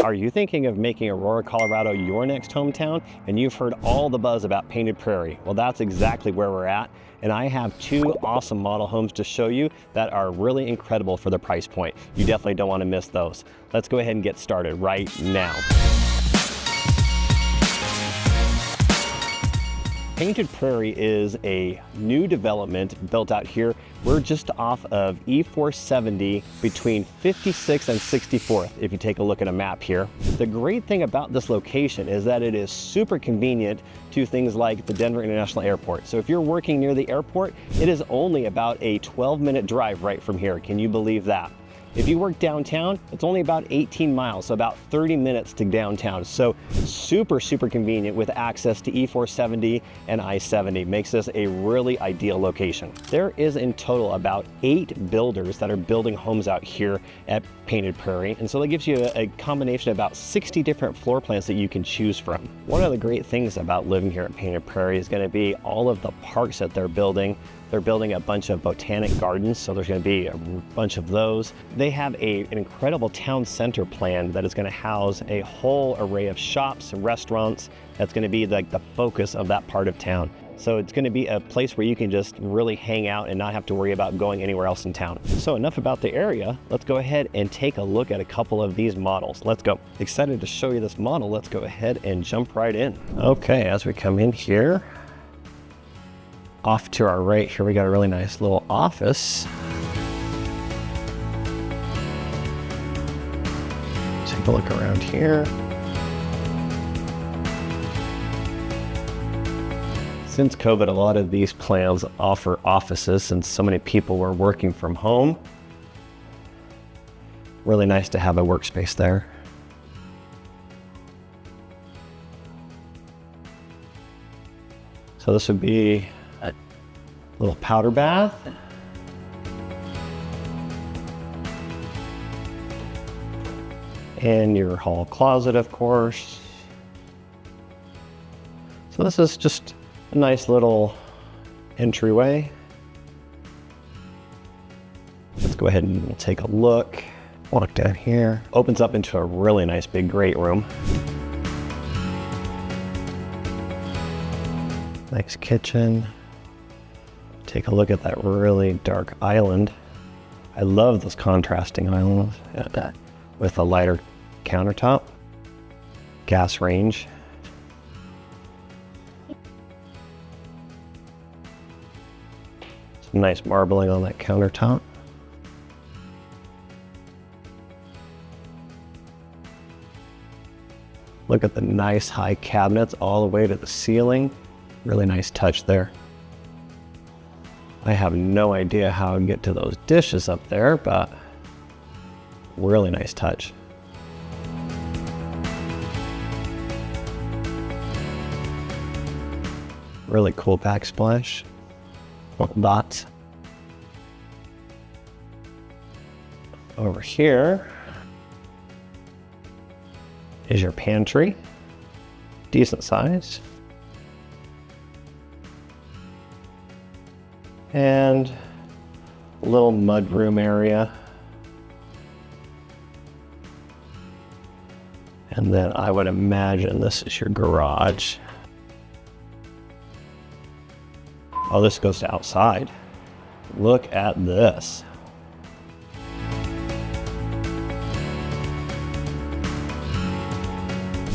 Are you thinking of making Aurora, Colorado your next hometown? And you've heard all the buzz about Painted Prairie. Well, that's exactly where we're at. And I have two awesome model homes to show you that are really incredible for the price point. You definitely don't want to miss those. Let's go ahead and get started right now. Painted Prairie is a new development built out here. We're just off of E470 between 56th and 64th, if you take a look at a map here. The great thing about this location is that it is super convenient to things like the Denver International Airport. So if you're working near the airport, it is only about a 12-minute drive right from here. Can you believe that? If you work downtown, it's only about 18 miles, so about 30 minutes to downtown. So super, super convenient with access to E470 and I-70. Makes this a really ideal location. There is in total about 8 builders that are building homes out here at Painted Prairie. And so that gives you a combination of about 60 different floor plans that you can choose from. One of the great things about living here at Painted Prairie is gonna be all of the parks that they're building. They're building a bunch of botanic gardens, so there's going to be a bunch of those. They have an incredible town center plan that is going to house a whole array of shops and restaurants. That's going to be like the focus of that part of town. So it's going to be a place where you can just really hang out and not have to worry about going anywhere else in town. So enough about the area. Let's go ahead and take a look at a couple of these models. Let's go. Excited to show you this model. Let's go ahead and jump right in. Okay, as we come in here, off to our right here, we got a really nice little office. Take a look around here. Since COVID, a lot of these plans offer offices since so many people were working from home. Really nice to have a workspace there. So this would be little powder bath. And your hall closet, of course. So this is just a nice little entryway. Let's go ahead and take a look. Walk down here. Opens up into a really nice big great room. Nice kitchen. Take a look at that really dark island. I love those contrasting islands with a lighter countertop. Gas range. Some nice marbling on that countertop. Look at the nice high cabinets all the way to the ceiling. Really nice touch there. I have no idea how to get to those dishes up there, but really nice touch. Really cool backsplash. Little dots. Over here is your pantry. Decent size. And a little mudroom area. And then I would imagine this is your garage. Oh, this goes to outside. Look at this.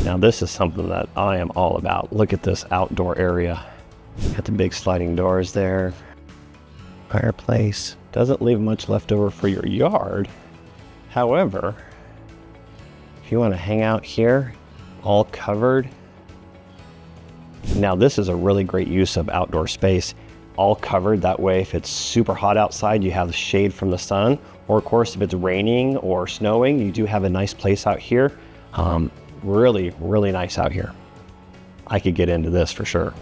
Now this is something that I am all about. Look at this outdoor area. Got the big sliding doors there. Fireplace. Doesn't leave much left over for your yard. However, if you want to hang out here, all covered. Now this is a really great use of outdoor space. All covered, that way if it's super hot outside, you have the shade from the sun. Or of course, if it's raining or snowing, you do have a nice place out here. Really, really nice out here. I could get into this for sure.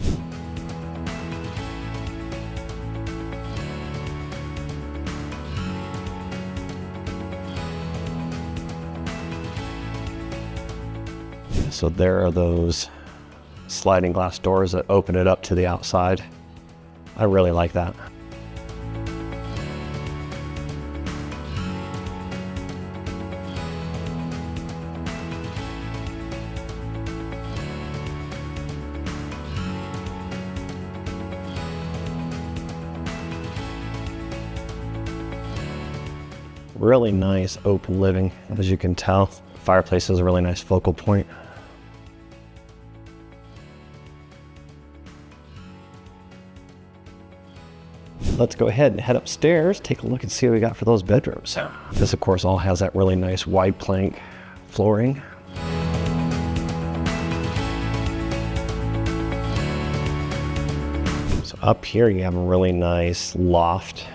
So there are those sliding glass doors that open it up to the outside. I really like that. Really nice open living, as you can tell. Fireplace is a really nice focal point. Let's go ahead and head upstairs, take a look and see what we got for those bedrooms. This, of course, all has that really nice wide plank flooring. So up here you have a really nice loft,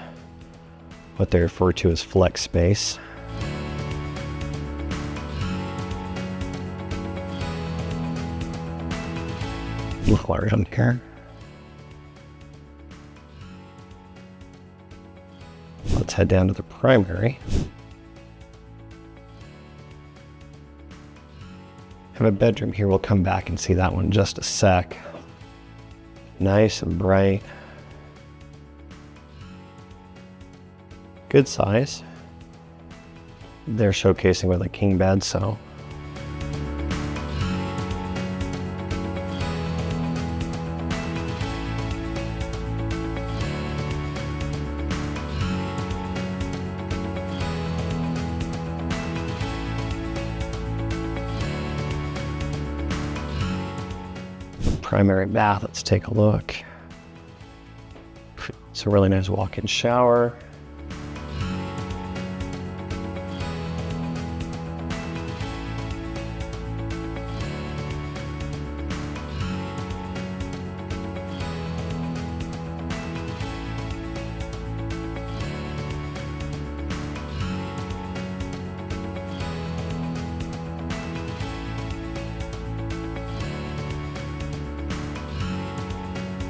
what they refer to as flex space. Look around here. Let's head down to the primary. Have a bedroom here. We'll come back and see that one in just a sec. Nice and bright. Good size. They're showcasing with a king bed, so. Primary bath, let's take a look. It's a really nice walk-in shower.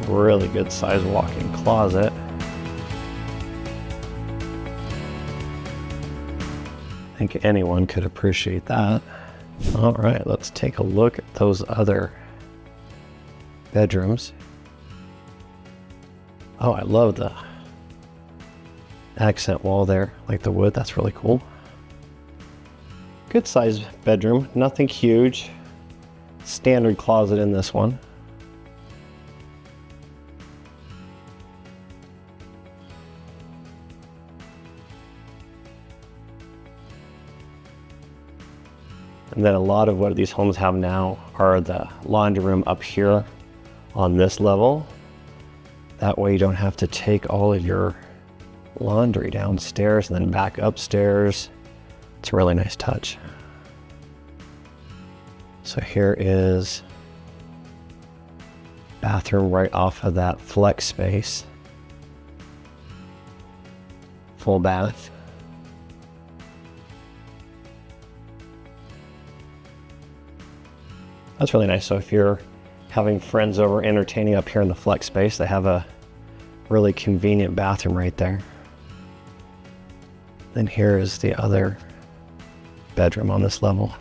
Really good size walk-in closet. I think anyone could appreciate that. All right, let's take a look at those other bedrooms. Oh, I love the accent wall there, like the wood, that's really cool. Good size bedroom, nothing huge. Standard closet in this one. And then a lot of what these homes have now are the laundry room up here on this level. That way you don't have to take all of your laundry downstairs and then back upstairs. It's a really nice touch. So here is bathroom right off of that flex space. Full bath. That's really nice. So if you're having friends over entertaining up here in the flex space, they have a really convenient bathroom right there. Then here is the other bedroom on this level.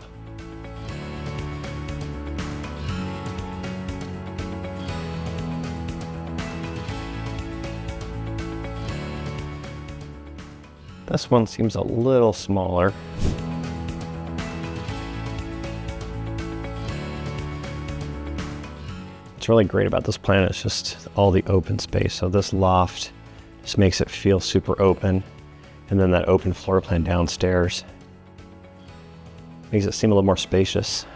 This one seems a little smaller. What's really great about this plan is just all the open space. So this loft just makes it feel super open. And then that open floor plan downstairs makes it seem a little more spacious.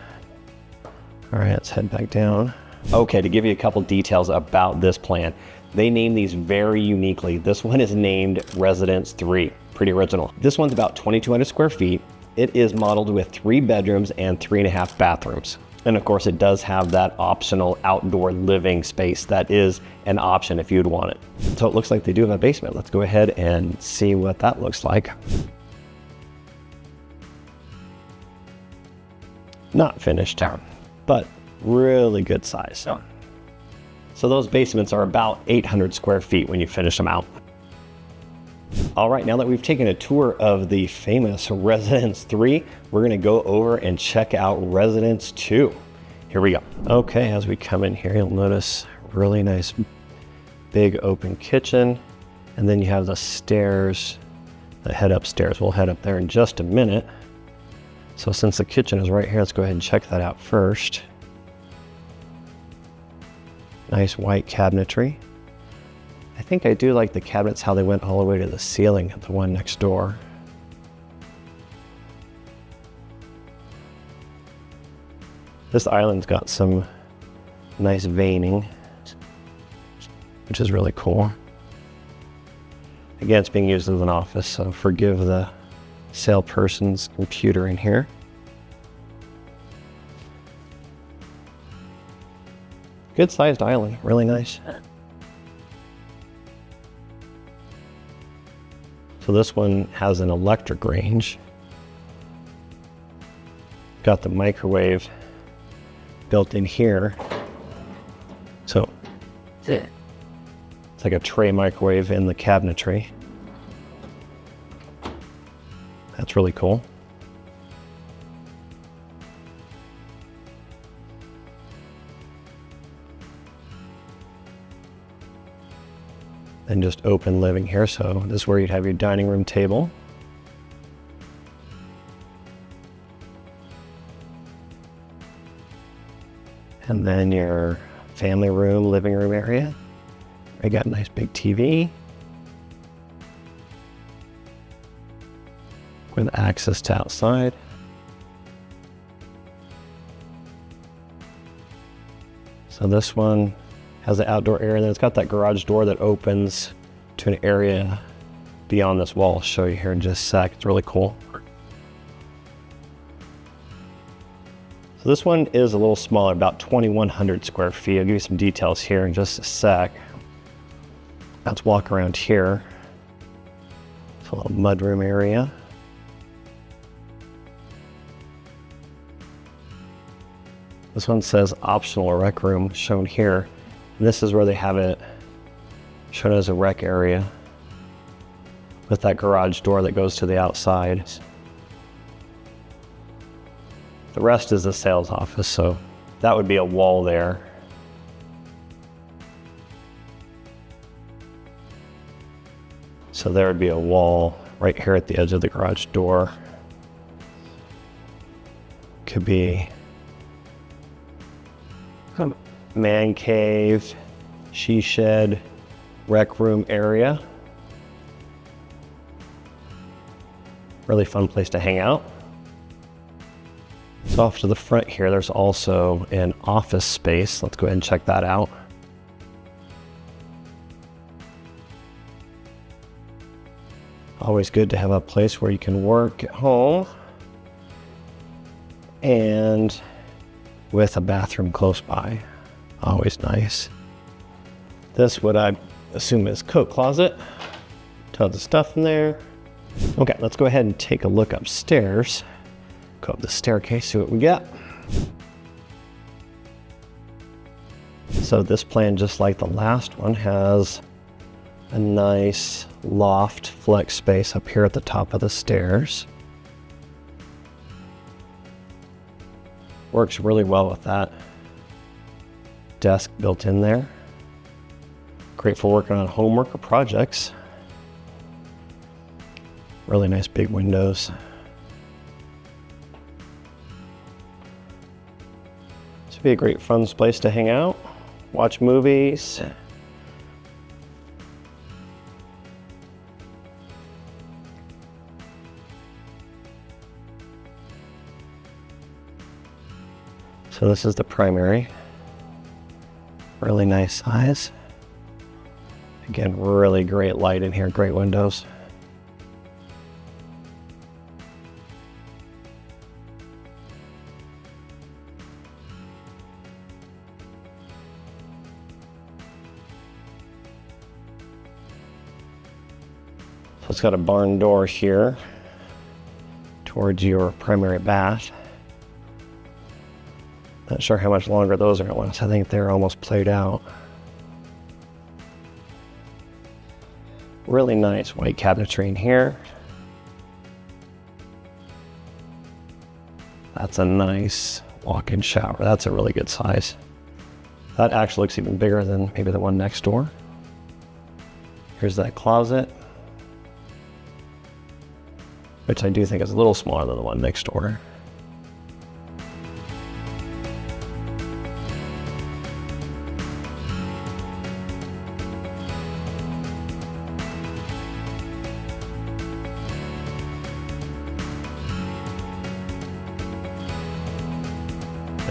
All right, let's head back down. Okay, to give you a couple details about this plan. They name these very uniquely. This one is named Residence 3, pretty original. This one's about 2,200 square feet. It is modeled with 3 bedrooms and 3.5 bathrooms. And of course it does have that optional outdoor living space that is an option if you'd want it. So it looks like they do have a basement. Let's go ahead and see what that looks like. Not finished, but really good size. So those basements are about 800 square feet when you finish them out. All right, now that we've taken a tour of the famous Residence 3, we're gonna go over and check out Residence 2. Here we go. Okay, as we come in here, you'll notice really nice big open kitchen, and then you have the stairs that head upstairs. We'll head up there in just a minute. So since the kitchen is right here, let's go ahead and check that out first. Nice white cabinetry. I think I do like the cabinets, how they went all the way to the ceiling at the one next door. This island's got some nice veining, which is really cool. Again, it's being used as an office, so forgive the salesperson's computer in here. Good sized island, really nice. So this one has an electric range. Got the microwave built in here. So it's like a tray microwave in the cabinetry. That's really cool. Then just open living here. So this is where you'd have your dining room table. And then your family room, living room area. I got a nice big TV with access to outside. So this one has an outdoor area, and then it's got that garage door that opens to an area beyond this wall. I'll show you here in just a sec. It's really cool. So this one is a little smaller, about 2,100 square feet. I'll give you some details here in just a sec. Let's walk around here. It's a little mudroom area. This one says optional rec room shown here. And this is where they have it shown as a rec area with that garage door that goes to the outside. The rest is the sales office, so that would be a wall there. So there would be a wall right here at the edge of the garage door. Could be man cave, she shed, rec room area. Really fun place to hang out. So off to the front here, there's also an office space. Let's go ahead and check that out. Always good to have a place where you can work at home and with a bathroom close by. Always nice. This, what I assume is coat closet. Tons of stuff in there. Okay, let's go ahead and take a look upstairs. Go up the staircase, see what we got. So this plan, just like the last one, has a nice loft flex space up here at the top of the stairs. Works really well with that desk built in there. Great for working on homework or projects. Really nice big windows. This would be a great fun place to hang out, watch movies. So this is the primary. Really nice size. Again, really great light in here, great windows. So it's got a barn door here towards your primary bath. Not sure how much longer those are going to last. I think they're almost played out. Really nice white cabinetry in here. That's a nice walk-in shower. That's a really good size. That actually looks even bigger than maybe the one next door. Here's that closet, which I do think is a little smaller than the one next door.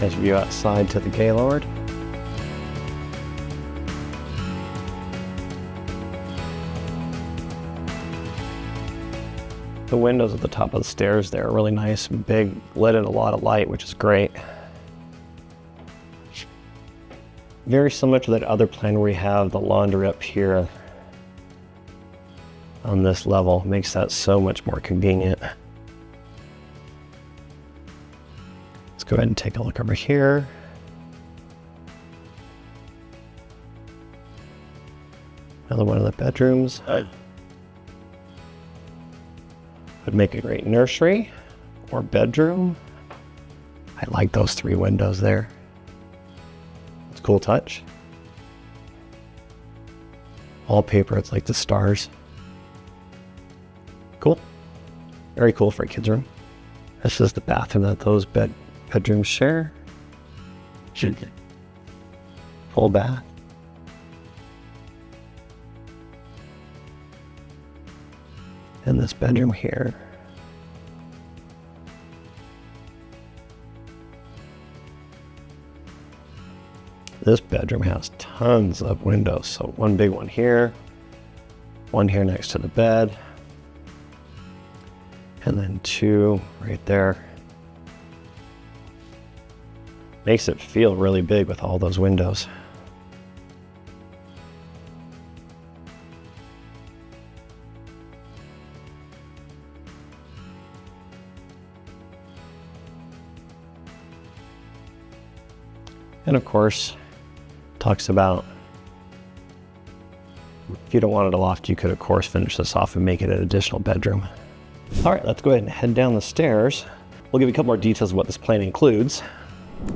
Nice view outside to the Gaylord. The windows at the top of the stairs there are really nice and big, let in a lot of light, which is great. Very similar to that other plan where we have the laundry up here on this level. Makes that so much more convenient. Let's go ahead and take a look over here. Another one of the bedrooms. Would make a great nursery or bedroom. I like those 3 windows there. It's a cool touch. Wallpaper, it's like the stars. Cool. Very cool for a kid's room. This is the bathroom that those bedrooms share. Full bath. And this bedroom here. This bedroom has tons of windows. So one big one here, one here next to the bed, and then 2 right there. Makes it feel really big with all those windows. And of course, talks about if you don't want it a loft, you could of course finish this off and make it an additional bedroom. All right, let's go ahead and head down the stairs. We'll give you a couple more details of what this plan includes.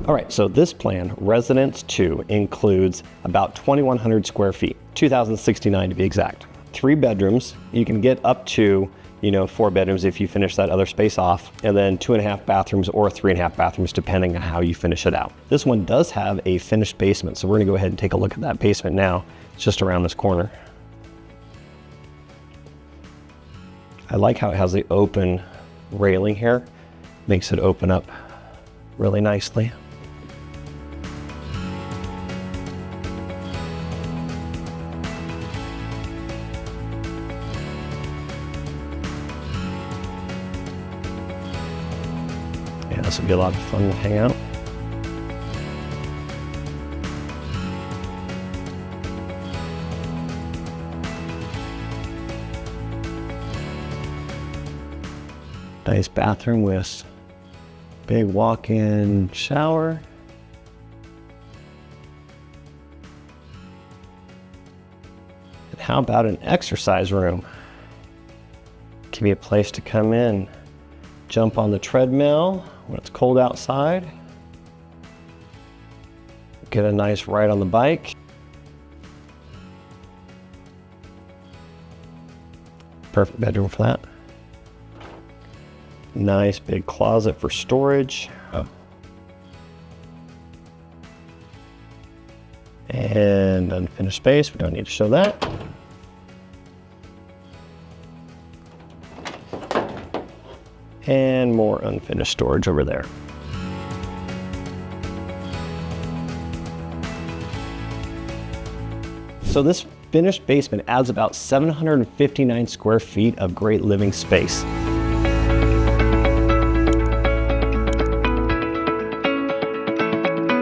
All right, so this plan, Residence 2, includes about 2,100 square feet, 2,069 to be exact. 3 bedrooms. You can get up to 4 bedrooms if you finish that other space off, and then 2.5 bathrooms or 3.5 bathrooms depending on how you finish it out. This one does have a finished basement, so we're gonna go ahead and take a look at that basement now. It's just around this corner. I like how it has the open railing here. Makes it open up really nicely. Yeah, this would be a lot of fun to hang out. Nice bathroom with big walk-in shower. And how about an exercise room? Can be a place to come in, jump on the treadmill when it's cold outside, get a nice ride on the bike. Perfect bedroom for that. Nice big closet for storage. And unfinished space, we don't need to show that. And more unfinished storage over there. So this finished basement adds about 759 square feet of great living space.